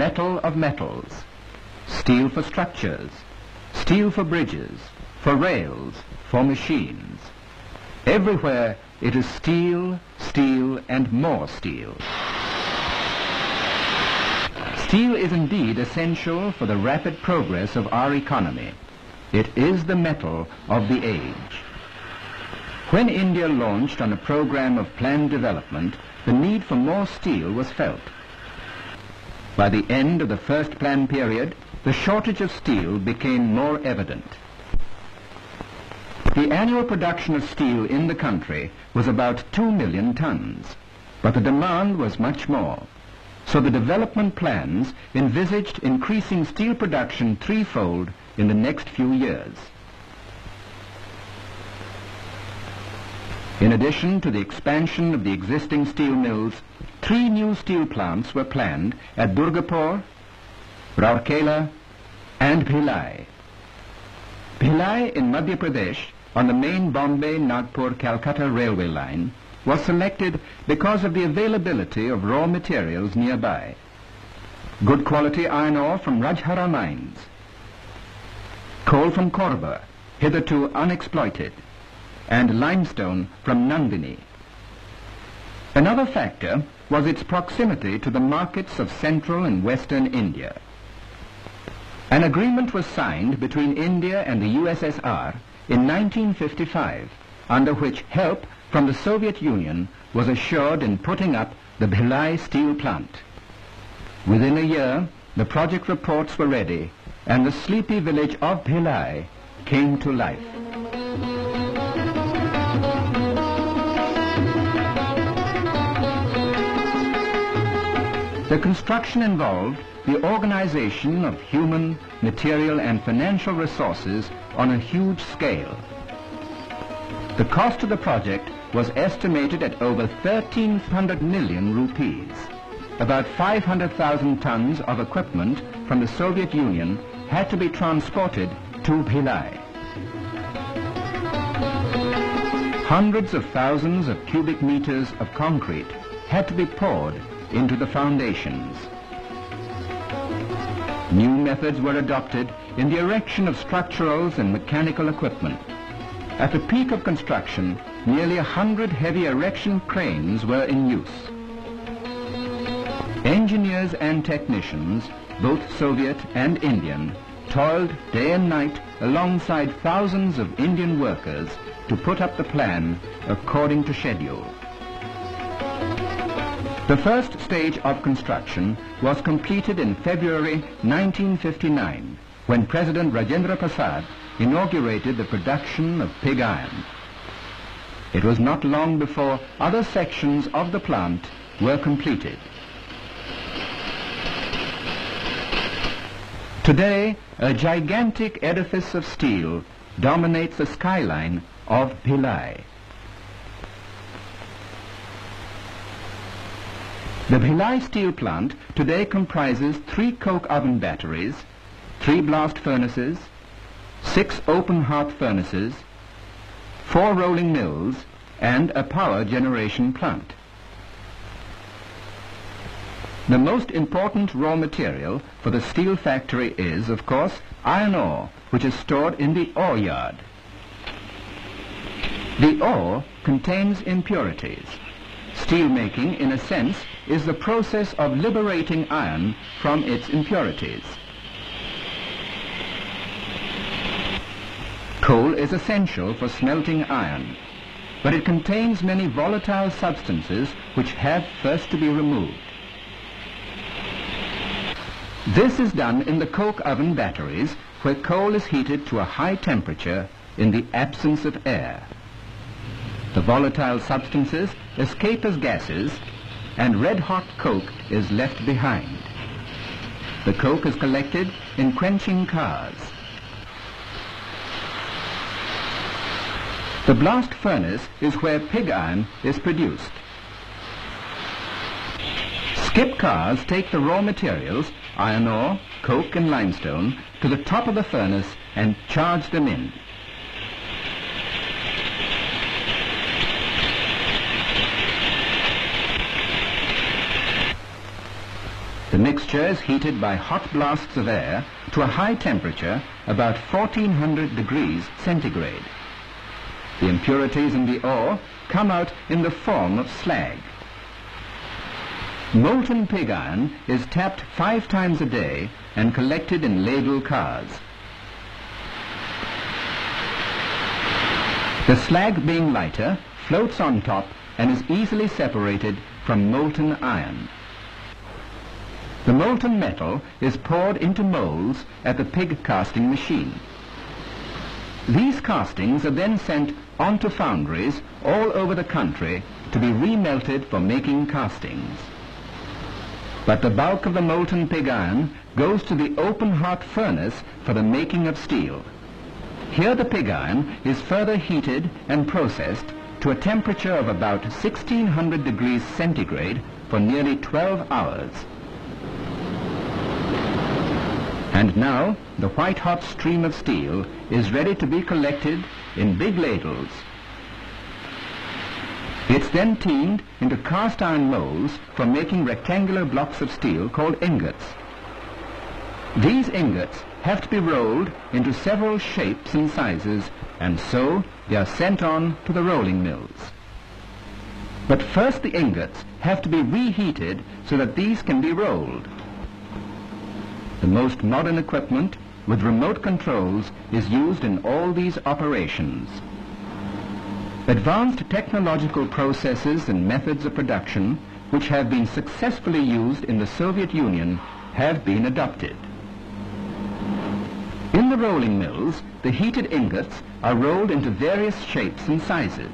metal of metals, steel for structures, steel for bridges, for rails, for machines. Everywhere it is steel, steel, and more steel. Steel is indeed essential for the rapid progress of our economy. It is the metal of the age. When India launched on a program of planned development, the need for more steel was felt. By the end of the first plan period, the shortage of steel became more evident. The annual production of steel in the country was about 2 million tons, but the demand was much more. So the development plans envisaged increasing steel production threefold in the next few years. In addition to the expansion of the existing steel mills, 3 new steel plants were planned at Durgapur, Rourkela, and Bhilai. Bhilai in Madhya Pradesh, on the main Bombay-Nagpur-Calcutta railway line, was selected because of the availability of raw materials nearby. Good quality iron ore from Rajhara mines, coal from Korba, hitherto unexploited, and limestone from Nandini. Another factor was its proximity to the markets of central and western India. An agreement was signed between India and the USSR in 1955, under which help from the Soviet Union was assured in putting up the Bhilai steel plant. Within a year, the project reports were ready, and the sleepy village of Bhilai came to life. The construction involved the organization of human, material, and financial resources on a huge scale. The cost of the project was estimated at over 1,300 million rupees. About 500,000 tons of equipment from the Soviet Union had to be transported to Bhilai. Hundreds of thousands of cubic meters of concrete had to be poured into the foundations. New methods were adopted in the erection of structurals and mechanical equipment. At the peak of construction, nearly 100 heavy erection cranes were in use. Engineers and technicians, both Soviet and Indian, toiled day and night alongside thousands of Indian workers to put up the plan according to schedule. The first stage of construction was completed in February 1959, when President Rajendra Prasad inaugurated the production of pig iron. It was not long before other sections of the plant were completed. Today, a gigantic edifice of steel dominates the skyline of Bhilai. The Bhilai steel plant today comprises 3 coke oven batteries, 3 blast furnaces, 6 open hearth furnaces, 4 rolling mills, and a power generation plant. The most important raw material for the steel factory is, of course, iron ore, which is stored in the ore yard. The ore contains impurities. Steel making, in a sense, is the process of liberating iron from its impurities. Coal is essential for smelting iron, but it contains many volatile substances which have first to be removed. This is done in the coke oven batteries, where coal is heated to a high temperature in the absence of air. The volatile substances escape as gases, and red-hot coke is left behind. The coke is collected in quenching cars. The blast furnace is where pig iron is produced. Skip cars take the raw materials, iron ore, coke and limestone, to the top of the furnace and charge them in. The mixture is heated by hot blasts of air to a high temperature, about 1400 degrees centigrade. The impurities in the ore come out in the form of slag. Molten pig iron is tapped 5 times a day and collected in ladle cars. The slag, being lighter, floats on top and is easily separated from molten iron. The molten metal is poured into molds at the pig casting machine. These castings are then sent onto foundries all over the country to be remelted for making castings. But the bulk of the molten pig iron goes to the open heart furnace for the making of steel. Here the pig iron is further heated and processed to a temperature of about 1600 degrees centigrade for nearly 12 hours. And now the white-hot stream of steel is ready to be collected in big ladles. It's then teamed into cast iron molds for making rectangular blocks of steel called ingots. These ingots have to be rolled into several shapes and sizes, and so they are sent on to the rolling mills. But first the ingots have to be reheated so that these can be rolled. The most modern equipment with remote controls is used in all these operations. Advanced technological processes and methods of production, which have been successfully used in the Soviet Union, have been adopted. In the rolling mills, the heated ingots are rolled into various shapes and sizes.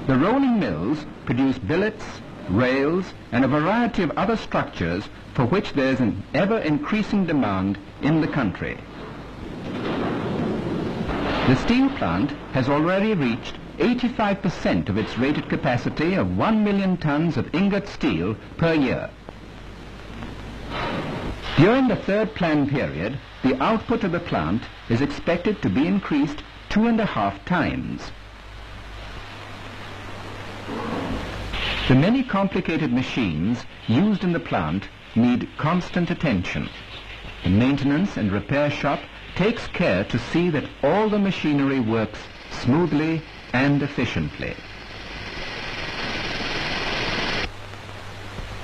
The rolling mills produce billets, rails, and a variety of other structures for which there is an ever-increasing demand in the country. The steel plant has already reached 85% of its rated capacity of 1 million tons of ingot steel per year. During the third plan period, the output of the plant is expected to be increased 2.5 times. The many complicated machines used in the plant need constant attention. The maintenance and repair shop takes care to see that all the machinery works smoothly and efficiently.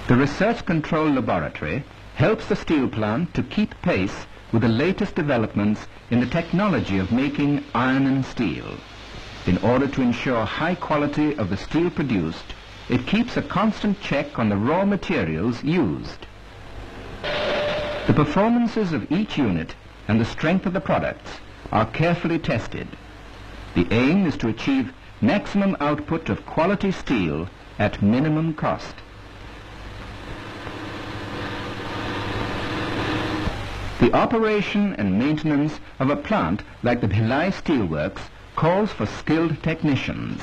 The Research Control Laboratory helps the steel plant to keep pace with the latest developments in the technology of making iron and steel. In order to ensure high quality of the steel produced, it keeps a constant check on the raw materials used. The performances of each unit and the strength of the products are carefully tested. The aim is to achieve maximum output of quality steel at minimum cost. The operation and maintenance of a plant like the Bhilai Steelworks calls for skilled technicians.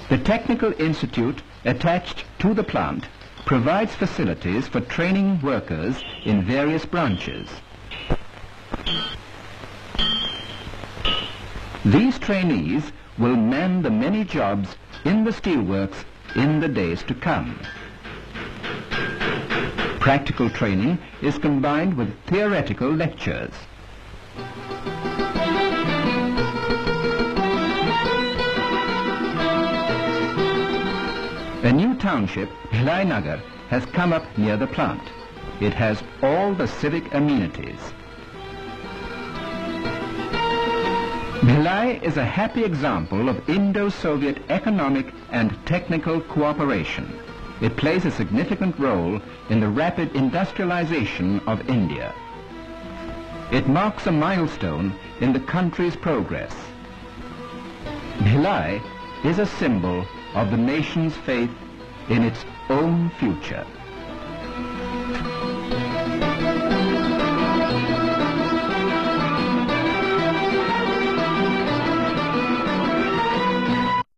The Technical Institute attached to the plant provides facilities for training workers in various branches. These trainees will man the many jobs in the steelworks in the days to come. Practical training is combined with theoretical lectures. A new township, Bhilai Nagar, has come up near the plant. It has all the civic amenities. Bhilai is a happy example of Indo-Soviet economic and technical cooperation. It plays a significant role in the rapid industrialization of India. It marks a milestone in the country's progress. Bhilai is a symbol of the nation's faith in its own future.